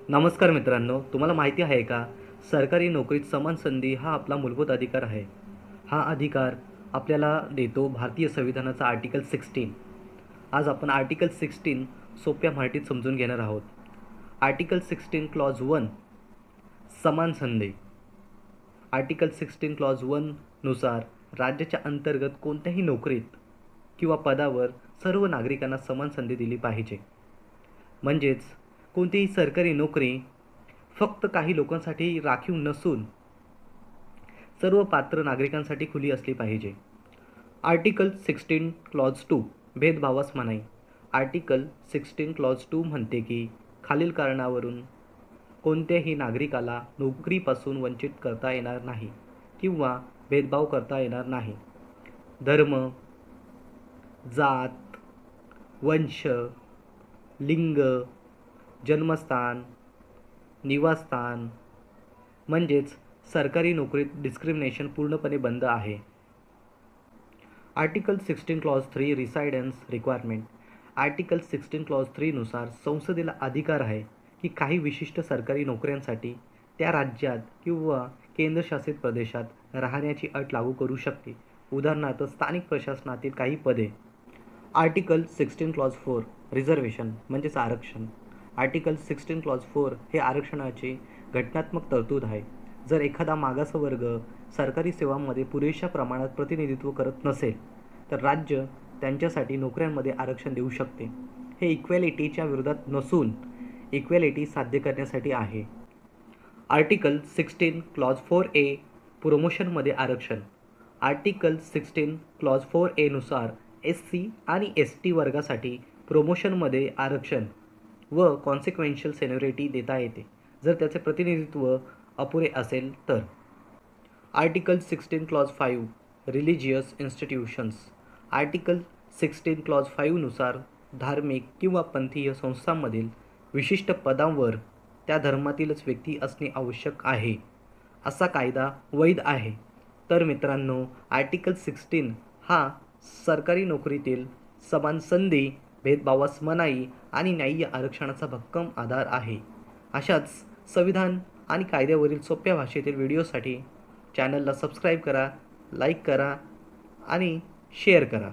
नमस्कार मित्रांनो, तुम्हाला माहिती आहे का? सरकारी नोकरीत समान संधी हा आपला मूलभूत अधिकार आहे. हा अधिकार आपल्याला देतो भारतीय संविधानाचा आर्टिकल 16. आज आपण आर्टिकल 16 सोप्या मराठीत समजून घेणार आहोत. आर्टिकल 16 क्लॉज 1 समान संधी. आर्टिकल 16 क्लॉज 1 नुसार राज्याच्या अंतर्गत कोणत्याही नोकरीत किंवा पदावर सर्व नागरिकांना समान संधी दिली पाहिजे. म्हणजेच कोणतीही सरकारी नोकरी फक्त काही लोकांसाठी राखीव नसून सर्व पात्र नागरिकांसाठी खुली असली पाहिजे. आर्टिकल 16 क्लॉज 2 भेदभावास मनाई. आर्टिकल 16 क्लॉज 2 म्हणते की खालील कारणावरून कोणत्याही नागरिकाला नोकरीपासून वंचित करता येणार नाही किंवा भेदभाव करता येणार नाही. धर्म, जात, वंश, लिंग, जन्मस्थान, निवासस्थान म्हणजेच सरकारी नोकरीत डिस्क्रिमिनेशन पूर्णपणे बंद आहे. Article 16 clause 3 residence requirement. Article 16 clause 3 नुसार संसदेला अधिकार आहे की काही विशिष्ट सरकारी नोकऱ्यांसाठी त्या राज्यात किंवा केंद्रशासित प्रदेशात राहण्याची अट लागू करू शकते. उदाहरणार्थ स्थानिक प्रशासनातील काही पदे. आर्टिकल 16 क्लॉज 4 रिझर्वेशन म्हणजेच आरक्षण. आर्टिकल 16 क्लॉज 4 हे आरक्षणाचे घटनात्मक तरतूद आहे. जर एखादा मागासवर्ग सरकारी सेवांमध्ये पुरेशा प्रमाणात प्रतिनिधित्व करत नसेल तर राज्य त्यांच्यासाठी नोकऱ्यांमध्ये आरक्षण देऊ शकते. हे इक्वॅलिटीच्या विरोधात नसून इक्वॅलिटी साध्य करण्यासाठी आहे. आर्टिकल 16 क्लॉज 4A प्रमोशनमध्ये आरक्षण. आर्टिकल 16 क्लॉज 4A नुसार SC आणि ST वर्गासाठी प्रमोशनमध्ये आरक्षण व कॉन्सिक्वेन्शियल सेन्युरिटी देता येते जर त्याचे प्रतिनिधित्व अपुरे असेल तर. Article 16 clause 5 religious institutions. Article 16 clause 5 नुसार धार्मिक किंवा पंथीय संस्थांमधील विशिष्ट पदांवर त्या धर्मातीलच व्यक्ती असणे आवश्यक आहे असा कायदा वैध आहे. तर मित्रांनो, आर्टिकल 16 हा सरकारी नोकरीतील समान संधी, भेदभावास मनाई आणि न्याय्य आरक्षणाचा भक्कम आधार आहे. अशाच संविधान आणि कायद्यावरील सोप्या भाषेतील व्हिडिओसाठी चॅनलला सबस्क्राईब करा, लाईक करा आणि शेअर करा.